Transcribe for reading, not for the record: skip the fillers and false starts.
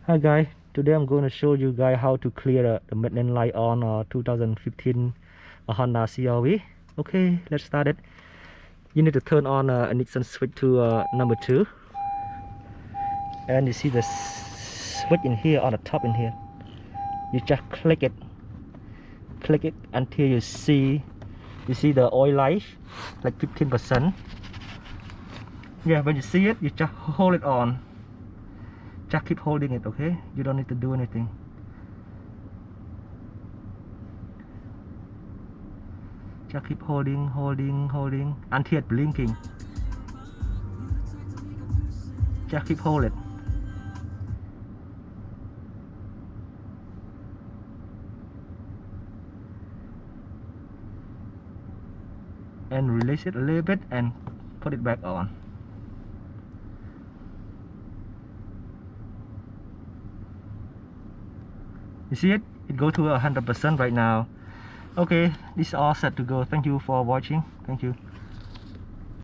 Hi guys, today I'm going to show you guys how to clear the maintenance light on 2015 Honda CR-V. Okay, let's start it. You need to turn on a Nixon switch to number 2, and you see the switch in here on the top in here. You just click it until you see the oil light like 15%. Yeah, when you see it, you just hold it on. Just keep holding it, okay? You don't need to do anything. Just keep holding until it's blinking. Just keep hold it. And release it a little bit and put it back on. You see it? It go to 100% right now. Okay, this is all set to go. Thank you for watching. Thank you.